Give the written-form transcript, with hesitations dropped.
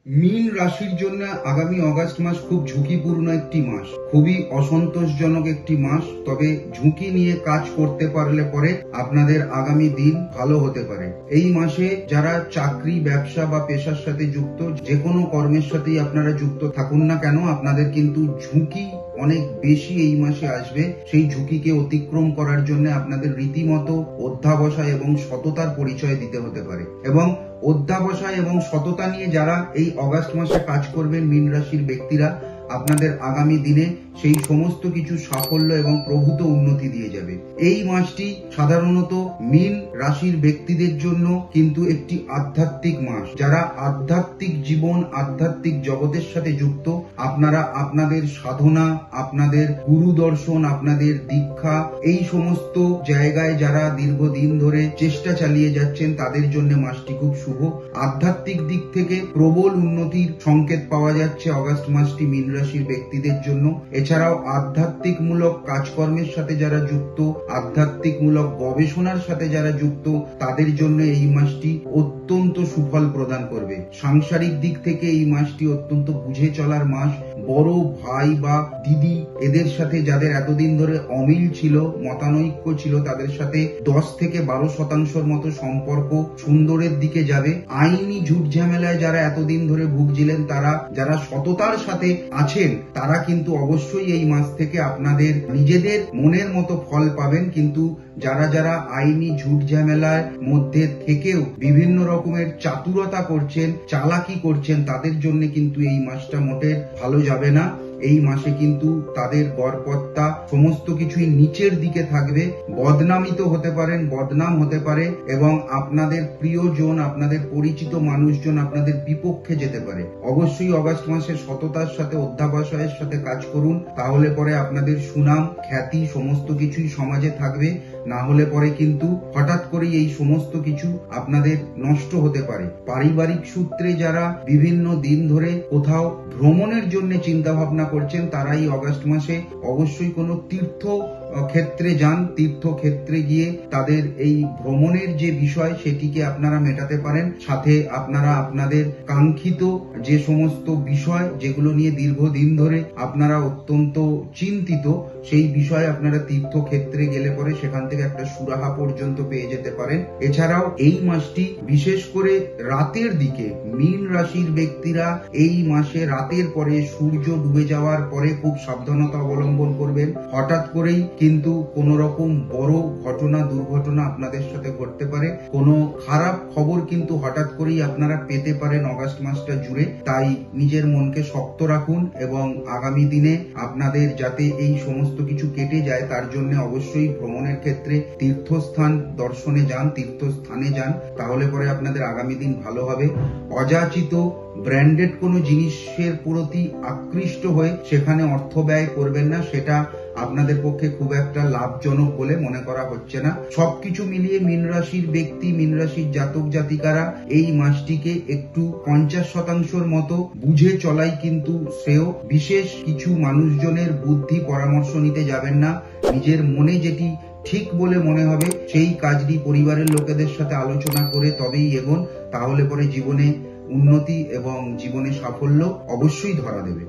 মীন রাশির জন্য আগামী অগাস্ট মাস খুব ঝুঁকিপূর্ণ একটি মাস, খুবই অসন্তোষজনক একটি মাস। তবে ঝুঁকি নিয়ে কাজ করতে পারলে পরে আপনাদের আগামী দিন ভালো হতে পারে। এই মাসে যারা চাকরি, ব্যবসা বা পেশার সাথে যুক্ত, যে কোনো কর্মের সাথেই আপনারা যুক্ত থাকুন না কেন, আপনাদের কিন্তু ঝুঁকি অনেক বেশি এই মাসে আসবে। সেই ঝুঁকিকে অতিক্রম করার জন্য আপনাদের রীতিমতো অধ্যাবসায় এবং সততার পরিচয় দিতে হতে পারে। এবং অধ্যাবসায় এবং সততা নিয়ে যারা এই অগাস্ট মাসে কাজ করবেন মীন রাশির ব্যক্তিরা, আপনাদের আগামী দিনে সেই সমস্ত কিছু সাফল্য এবং প্রভূত উন্নতি দিয়ে যাবে। এই মাসটি সাধারণত মীন রাশির ব্যক্তিদের জন্য কিন্তু একটি আধ্যাত্মিক মাস। যারা আধ্যাত্মিক জীবন, আধ্যাত্মিক জগতের সাথে যুক্ত, আপনারা আপনাদের সাধনা, আপনাদের গুরু দর্শন, আপনাদের দীক্ষা, এই সমস্ত জায়গায় যারা দীর্ঘদিন ধরে চেষ্টা চালিয়ে যাচ্ছেন, তাদের জন্য মাসটি খুব শুভ। আধ্যাত্মিক দিক থেকে প্রবল উন্নতির সংকেত পাওয়া যাচ্ছে অগাস্ট মাসটি মীন রাশির ব্যক্তিদের জন্য। এছাড়াও আধ্যাত্মিকমূলক কাজকর্মের সাথে যারা যুক্ত, আধ্যাত্মিকমূলক গবেষণার সাথে যারা যুক্ত, তাদের জন্য এই মাসটি অত্যন্ত সুফল প্রদান করবে। সাংসারিক দিক থেকে এই মাসটি অত্যন্ত বুঝে চলার মাস। বড় ভাই বা দিদি, এদের সাথে যাদের এতদিন ধরে অমিল ছিল, মতানৈক্য ছিল, তাদের সাথে 10 থেকে 12% মতো সম্পর্ক সুন্দরের দিকে যাবে। আইনি ঝুট ঝামেলায় যারা এতদিন ধরে ভুগছিলেন, তারা যারা সততার সাথে আছেন, তারা কিন্তু অবশ্যই এই মাস থেকে আপনাদের নিজেদের মনের মতো ফল পাবেন। কিন্তু যারা যারা আইনি ঝুট ঝামেলার মধ্যে থেকেও বিভিন্ন রকমের চাতুরতা করছেন, চালাকি করছেন, তাদের জন্য কিন্তু এই মাসটা মোটে ভালো যাবে না। এই মাসে কিন্তু তাদের গড়পত্তা সমস্ত কিছুই নিচের দিকে থাকবে। বদনামিত হতে পারেন, বদনাম হতে পারে, এবং আপনাদের প্রিয়জন, আপনাদের পরিচিত মানুষজন আপনাদের বিপক্ষে যেতে পারে। অবশ্যই অগাস্ট মাসে সততার সাথে, অধ্যাবসায়ের সাথে কাজ করুন, তাহলে পরে আপনাদের সুনাম, খ্যাতি সমস্ত কিছুই সমাজে থাকবে। না হলে পরে কিন্তু হঠাৎ করেই এই সমস্ত কিছু আপনাদের নষ্ট হতে পারে। পারিবারিক সূত্রে যারা বিভিন্ন দিন ধরে কোথাও ভ্রমণের জন্য চিন্তা ভাবনা করছেন, তারা এই অগাস্ট মাসে অবশ্যই কোনো তীর্থ ক্ষেত্রে যান। তীর্থক্ষেত্রে গিয়ে তাদের এই ভ্রমণের যে বিষয়, সেটিকে আপনারা মেটাতে পারেন। সাথে আপনারা আপনাদের কাঙ্ক্ষিত যে সমস্ত বিষয়, যেগুলো নিয়ে দীর্ঘদিন ধরে আপনারা অত্যন্ত চিন্তিত, সেই বিষয়ে আপনারা তীর্থক্ষেত্রে গেলে পরে সেখান থেকে একটা সুরাহা পর্যন্ত পেয়ে যেতে পারেন। এছাড়াও এই মাসটি বিশেষ করে রাতের দিকে মীন রাশির ব্যক্তিরা এই মাসে রাতের পরে, সূর্য ডুবে যাওয়ার পরে খুব সাবধানতা অবলম্বন করবেন। হঠাৎ করেই কিন্তু কোন রকম বড় ঘটনা, দুর্ঘটনা আপনাদের সাথে ঘটতে পারে। কোনো খারাপ খবর কিন্তু হঠাৎ করেই আপনারা পেতে পারেন অগাস্ট মাসটা জুড়ে। তাই নিজের মনকে শক্ত রাখুন এবং আগামী দিনে আপনাদের যাতে এই সমস্ত কিছু কেটে যায়, তার জন্য অবশ্যই ভ্রমণের ক্ষেত্রে তীর্থস্থান দর্শনে যান, তীর্থস্থানে যান, তাহলে পরে আপনাদের আগামী দিন ভালো হবে। অযাচিত ব্র্যান্ডেড কোনো জিনিসের প্রতি আকৃষ্ট হয়ে সেখানে অর্থ ব্যয় করবেন না, সেটা আপনাদের পক্ষে খুব একটা লাভজনক বলে মনে করা হচ্ছে না। সবকিছু মিলিয়ে মীন রাশির ব্যক্তি, মীন রাশির জাতক জাতিকারা এই মাসটিকে একটু 50% মতো বুঝে চলাই কিন্তু শ্রেয়। বিশেষ কিছু মানুষজনের বুদ্ধি পরামর্শ নিতে যাবেন না। নিজের মনে যেটি ঠিক বলে মনে হবে, সেই কাজটি পরিবারের লোকেদের সাথে আলোচনা করে তবেই এগোন, তাহলে পরে জীবনে উন্নতি এবং জীবনে সাফল্য অবশ্যই ধরা দেবে।